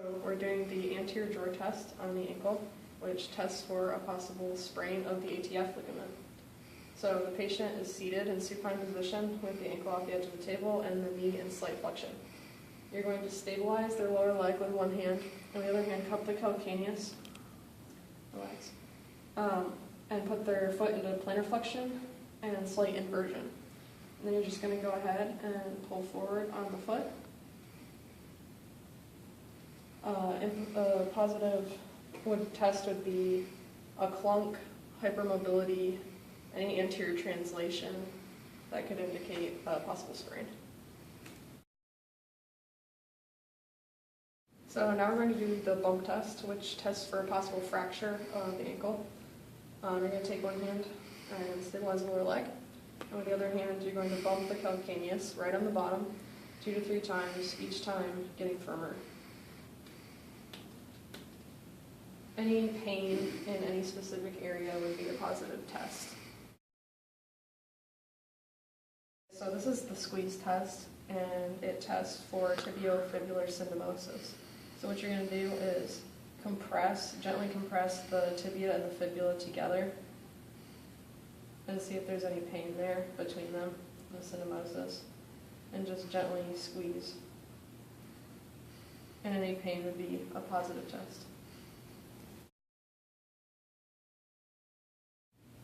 So we're doing the anterior drawer test on the ankle, which tests for a possible sprain of the ATF ligament. So the patient is seated in supine position with the ankle off the edge of the table and the knee in slight flexion. You're going to stabilize their lower leg with one hand, and the other hand cup the calcaneus, relax, and put their foot into plantar flexion and slight inversion. And then you're just going to go ahead and pull forward on the foot. A positive test would be a clunk, hypermobility, any anterior translation that could indicate a possible sprain. So now we're going to do the bump test, which tests for a possible fracture of the ankle. You're going to take one hand and stabilize the lower leg. And with the other hand, you're going to bump the calcaneus right on the bottom 2 to 3 times, each time getting firmer. Any pain in any specific area would be a positive test. So this is the squeeze test, and it tests for tibiofibular syndesmosis. So what you're going to do is gently compress the tibia and the fibula together and see if there's any pain there between them, the syndesmosis, and just gently squeeze. And any pain would be a positive test.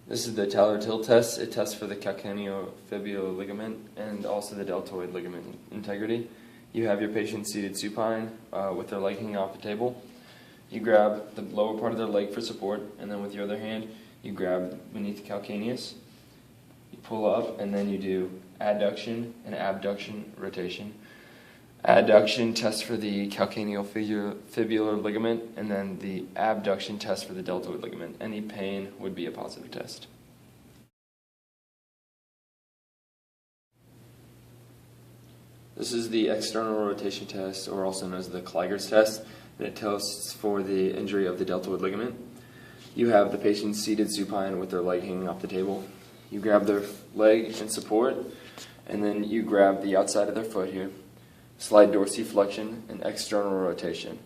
This is the Taylor-Till test. It tests for the calcaneofibular ligament and also the deltoid ligament integrity. You have your patient seated supine with their leg hanging off the table. You grab the lower part of their leg for support, and then with your other hand, you grab beneath the calcaneus. You pull up, and then you do adduction and abduction rotation. Adduction tests for the calcaneofibular ligament, and then the abduction tests for the deltoid ligament. Any pain would be a positive test. This is the external rotation test, or also known as the Kleiger's test, and it tests for the injury of the deltoid ligament. You have the patient seated supine with their leg hanging off the table. You grab their leg in support, and then you grab the outside of their foot here. Slide dorsiflexion and external rotation.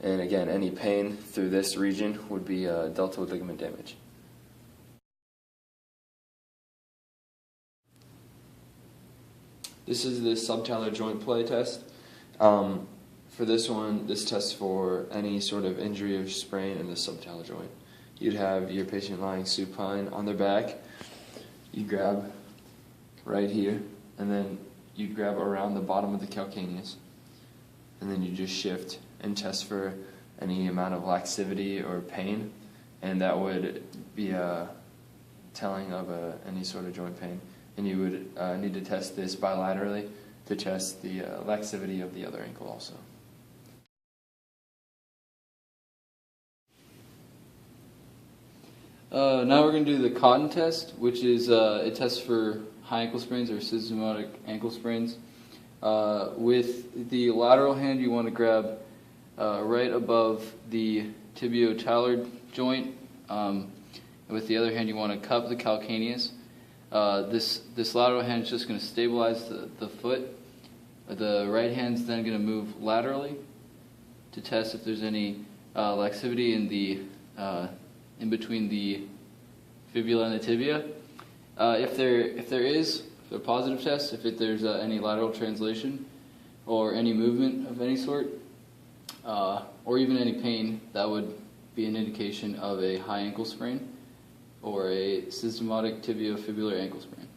And again, any pain through this region would be deltoid ligament damage. This is the subtalar joint play test. For this one, this tests for any sort of injury or sprain in the subtalar joint. You'd have your patient lying supine on their back. You grab right here, and then you'd grab around the bottom of the calcaneus, and then you just shift and test for any amount of laxivity or pain, and that would be a telling of any sort of joint pain. And you would need to test this bilaterally to test the laxivity of the other ankle also. Now we're going to do the cotton test, which is it tests for high ankle sprains or systematic ankle sprains. With the lateral hand, you want to grab right above the tibio-talar joint. And with the other hand, you want to cup the calcaneus. This lateral hand is just going to stabilize the foot. The right hand is then going to move laterally to test if there's any laxivity in between the fibula and the tibia. If there is a positive test, if there's any lateral translation or any movement of any sort, or even any pain, that would be an indication of a high ankle sprain or a systematic tibiofibular ankle sprain.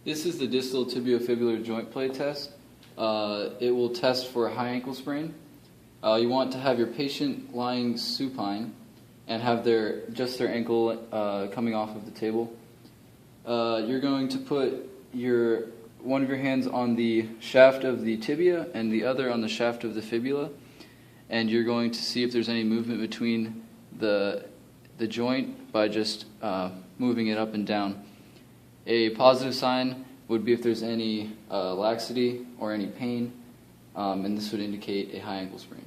This is the distal tibiofibular joint play test. It will test for a high ankle sprain. You want to have your patient lying supine and have their ankle coming off of the table. You're going to put one of your hands on the shaft of the tibia and the other on the shaft of the fibula, and you're going to see if there's any movement between the joint by just moving it up and down. A positive sign would be if there's any laxity or any pain, and this would indicate a high ankle sprain.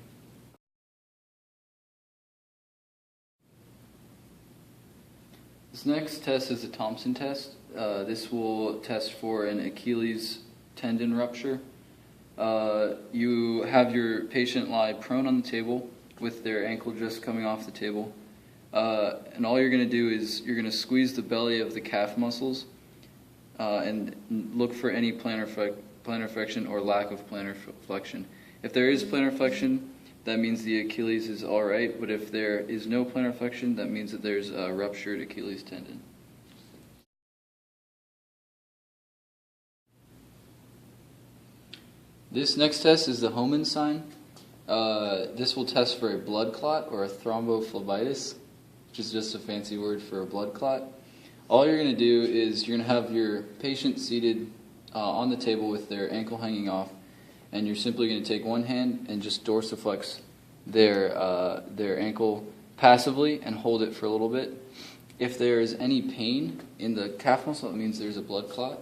This This next test is the Thompson test. This will test for an Achilles tendon rupture. You have your patient lie prone on the table with their ankle just coming off the table. And all you're going to do is you're going to squeeze the belly of the calf muscles and look for any plantar flexion or lack of plantar flexion. If there is plantar flexion, that means the Achilles is all right, but if there is no plantar flexion, that means that there's a ruptured Achilles tendon. This next test is the Homan sign. This will test for a blood clot or a thrombophlebitis, which is just a fancy word for a blood clot. All you're going to do is you're going to have your patient seated on the table with their ankle hanging off, and you're simply going to take one hand and just dorsiflex their ankle passively and hold it for a little bit. If there is any pain in the calf muscle, it means there's a blood clot.